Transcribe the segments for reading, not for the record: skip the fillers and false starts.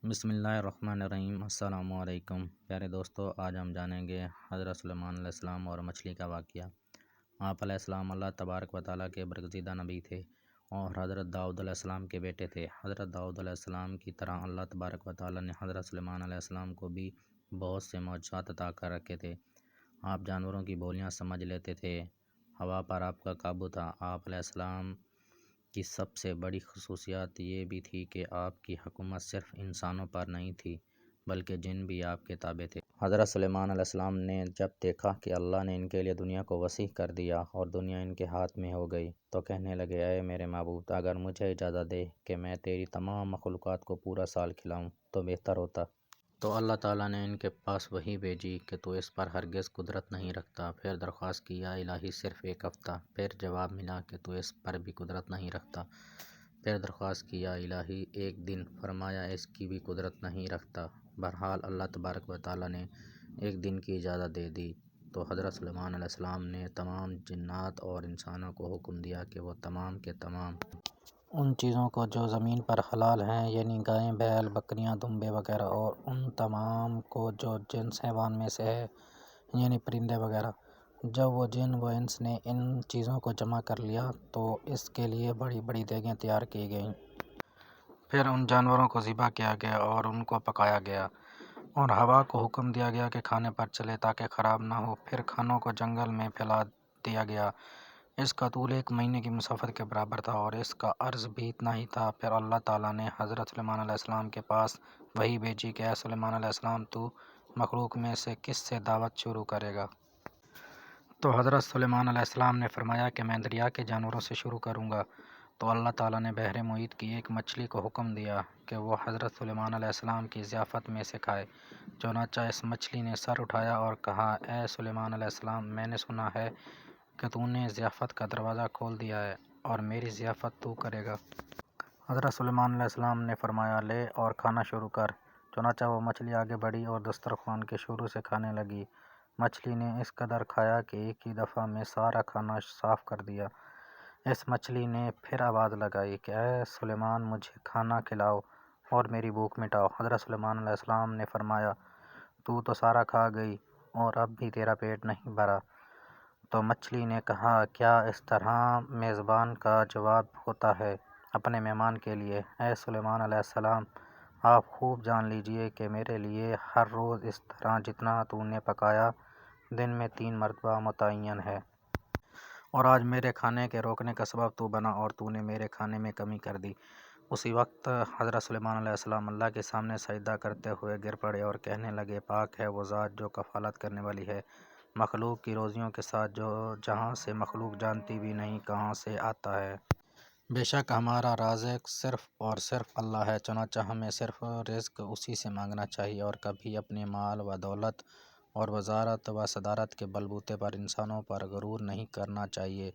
بسم اللہ الرحمن الرحیم۔ السلام علیکم پیارے دوستو، آج ہم جانیں گے حضرت سلیمان علیہ السلام اور مچھلی کا واقعہ۔ آپ علیہ السلام اللہ تبارک و تعالیٰ کے برگزیدہ نبی تھے اور حضرت داؤد علیہ السلام کے بیٹے تھے۔ حضرت داؤد علیہ السلام کی طرح اللہ تبارک و تعالیٰ نے حضرت سلیمان علیہ السلام کو بھی بہت سے معجزات عطا کر رکھے تھے۔ آپ جانوروں کی بولیاں سمجھ لیتے تھے، ہوا پر آپ کا قابو تھا۔ آپ علیہ السلام کی سب سے بڑی خصوصیات یہ بھی تھی کہ آپ کی حکومت صرف انسانوں پر نہیں تھی بلکہ جن بھی آپ کے تابع تھے۔ حضرت سلیمان علیہ السلام نے جب دیکھا کہ اللہ نے ان کے لیے دنیا کو وسیع کر دیا اور دنیا ان کے ہاتھ میں ہو گئی تو کہنے لگے، اے میرے معبود، اگر مجھے اجازت دے کہ میں تیری تمام مخلوقات کو پورا سال کھلاؤں تو بہتر ہوتا۔ تو اللہ تعالیٰ نے ان کے پاس وحی بھیجی کہ تو اس پر ہرگز قدرت نہیں رکھتا۔ پھر درخواست کی، یا الہی صرف ایک ہفتہ۔ پھر جواب ملا کہ تو اس پر بھی قدرت نہیں رکھتا۔ پھر درخواست کی، یا الہی ایک دن۔ فرمایا اس کی بھی قدرت نہیں رکھتا۔ بہرحال اللہ تبارک و تعالیٰ نے ایک دن کی اجازت دے دی تو حضرت سلیمان علیہ السلام نے تمام جنات اور انسانوں کو حکم دیا کہ وہ تمام کے تمام ان چیزوں کو جو زمین پر حلال ہیں، یعنی گائیں، بیل، بکریاں، دمبے وغیرہ، اور ان تمام کو جو جنس حیوان میں سے ہے، یعنی پرندے وغیرہ۔ جب وہ جن و انس نے ان چیزوں کو جمع کر لیا تو اس کے لیے بڑی بڑی دیگیں تیار کی گئیں۔ پھر ان جانوروں کو ذبح کیا گیا اور ان کو پکایا گیا، اور ہوا کو حکم دیا گیا کہ کھانے پر چلے تاکہ خراب نہ ہو۔ پھر کھانوں کو جنگل میں پھیلا دیا گیا۔ اس کا طول 1 مہینے کی مسافت کے برابر تھا اور اس کا عرض بھی اتنا ہی تھا۔ پھر اللہ تعالیٰ نے حضرت سلیمان علیہ السلام کے پاس وحی بھیجی کہ اے سلیمان علیہ السلام، تو مخلوق میں سے کس سے دعوت شروع کرے گا؟ تو حضرت سلیمان علیہ السلام نے فرمایا کہ میں دریا کے جانوروں سے شروع کروں گا۔ تو اللہ تعالیٰ نے بحر محیط کی ایک مچھلی کو حکم دیا کہ وہ حضرت سلیمان علیہ السلام کی ضیافت میں سے کھائے۔ چنانچہ اس مچھلی نے سر اٹھایا اور کہا، اے سلیمان علیہ السلام، میں نے سنا ہے کہ تو نے ضیافت کا دروازہ کھول دیا ہے اور میری ضیافت تو کرے گا۔ حضرت سلیمان علیہ السلام نے فرمایا، لے اور کھانا شروع کر۔ چنانچہ وہ مچھلی آگے بڑھی اور دسترخوان کے شروع سے کھانے لگی۔ مچھلی نے اس قدر کھایا کہ ایک ہی دفعہ میں سارا کھانا صاف کر دیا۔ اس مچھلی نے پھر آواز لگائی کہ اے سلیمان، مجھے کھانا کھلاؤ اور میری بھوک مٹاؤ۔ حضرت سلیمان علیہ السلام نے فرمایا، تو سارا کھا گئی اور اب بھی تیرا پیٹ نہیں بھرا۔ تو مچھلی نے کہا، کیا اس طرح میزبان کا جواب ہوتا ہے اپنے مہمان کے لیے؟ اے سلیمان علیہ السلام، آپ خوب جان لیجئے کہ میرے لیے ہر روز اس طرح جتنا تو نے پکایا دن میں 3 مرتبہ متعین ہے۔ اور آج میرے کھانے کے روکنے کا سبب تو بنا اور تو نے میرے کھانے میں کمی کر دی۔ اسی وقت حضرت سلیمان علیہ السلام اللہ کے سامنے سجدہ کرتے ہوئے گر پڑے اور کہنے لگے، پاک ہے وہ ذات جو کفالت کرنے والی ہے مخلوق کی روزیوں کے ساتھ، جو جہاں سے مخلوق جانتی بھی نہیں کہاں سے آتا ہے۔ بے شک ہمارا رازق صرف اور صرف اللہ ہے، چنانچہ ہمیں صرف رزق اسی سے مانگنا چاہیے اور کبھی اپنے مال و دولت اور وزارت و صدارت کے بلبوتے پر انسانوں پر غرور نہیں کرنا چاہیے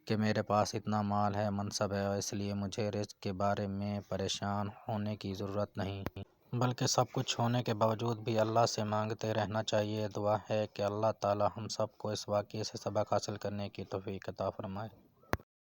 کہ میرے پاس اتنا مال ہے، منصب ہے، اس لیے مجھے رزق کے بارے میں پریشان ہونے کی ضرورت نہیں، بلکہ سب کچھ ہونے کے باوجود بھی اللہ سے مانگتے رہنا چاہیے۔ دعا ہے کہ اللہ تعالیٰ ہم سب کو اس واقعے سے سبق حاصل کرنے کی توفیق عطا فرمائے۔